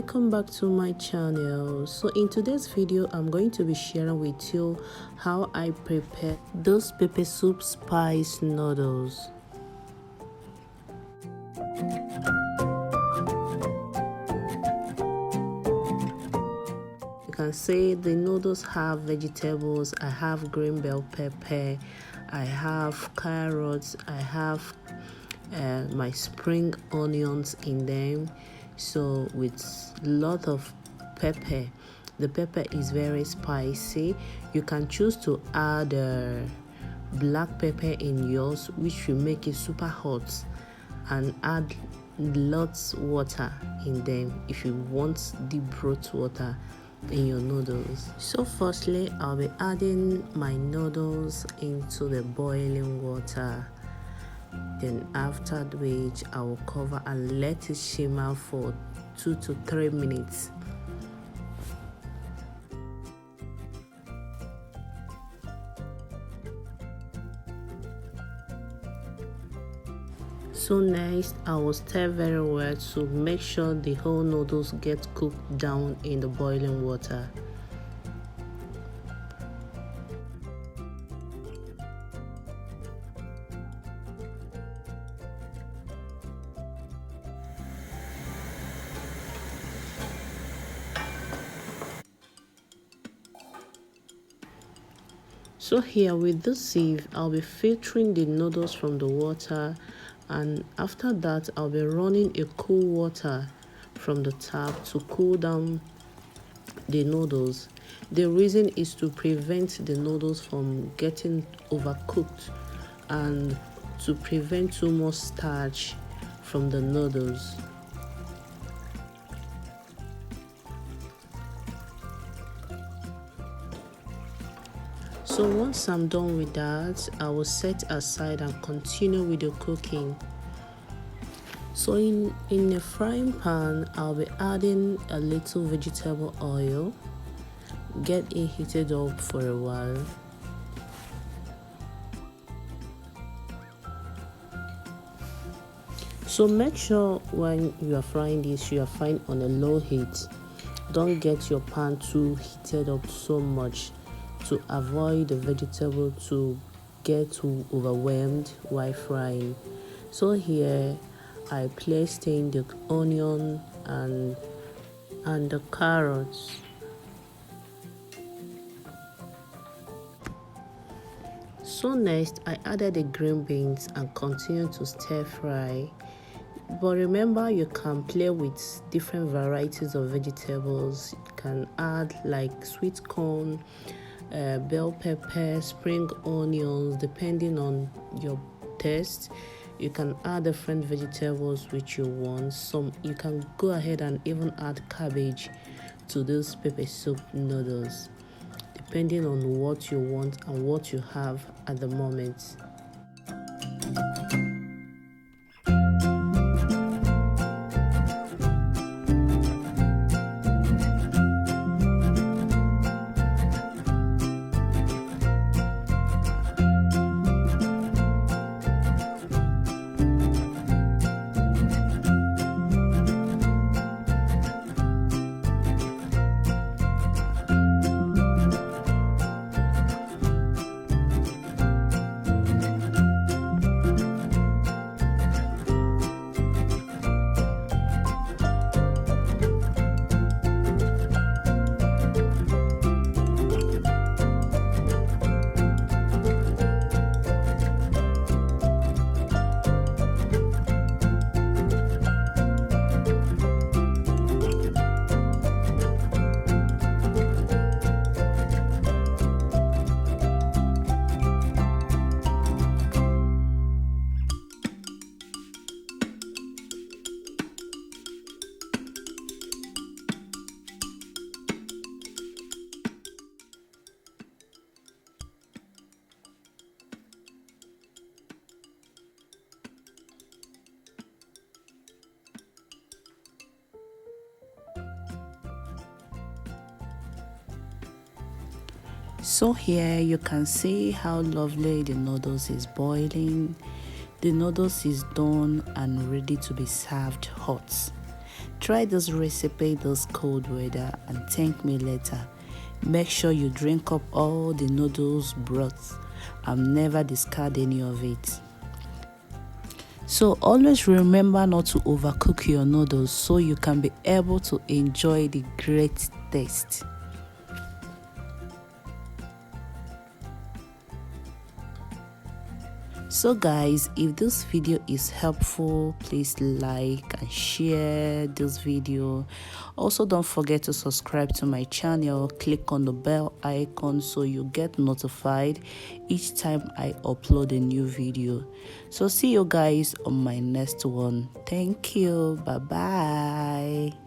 welcome back to my channel. So in today's video I'm going to be sharing with you how I prepare those pepper soup spice noodles. You can see the noodles have vegetables. I have green bell pepper, I have carrots, I have my spring onions in them, so with lot of pepper. The pepper is very spicy. You can choose to add black pepper in yours, which will make it super hot, and add lots water in them if you want deep broth water in your noodles. So firstly, I'll be adding my noodles into the boiling water. Then after which I will cover and let it simmer for 2 to 3 minutes. So next I will stir very well to make sure the whole noodles get cooked down in the boiling water. So here with this sieve, I'll be filtering the noodles from the water, and after that I'll be running a cool water from the tap to cool down the noodles. The reason is to prevent the noodles from getting overcooked and to prevent too much starch from the noodles. So once I'm done with that, I will set aside and continue with the cooking. So in a frying pan, I'll be adding a little vegetable oil. Get it heated up for a while. So make sure when you are frying this, you are frying on a low heat. Don't get your pan too heated up so much to avoid the vegetable to get too overwhelmed while frying. So here I placed in the onion and the carrots. So next I added the green beans and continue to stir fry. But remember, you can play with different varieties of vegetables. You can add like sweet corn, bell pepper, spring onions, depending on your taste. You can add different vegetables which you want. Some you can go ahead and even add cabbage to those pepper soup noodles, depending on what you want and what you have at the moment. So here you can see how lovely the noodles is boiling. The noodles is done and ready to be served hot. Try this recipe this cold weather and thank me later. Make sure you drink up all the noodles broth and never discard any of it. So always remember not to overcook your noodles so you can be able to enjoy the great taste. So guys, if this video is helpful, please like and share this video. Also, don't forget to subscribe to my channel. Click on the bell icon so you get notified each time I upload a new video. So see you guys on my next one. Thank you. Bye bye.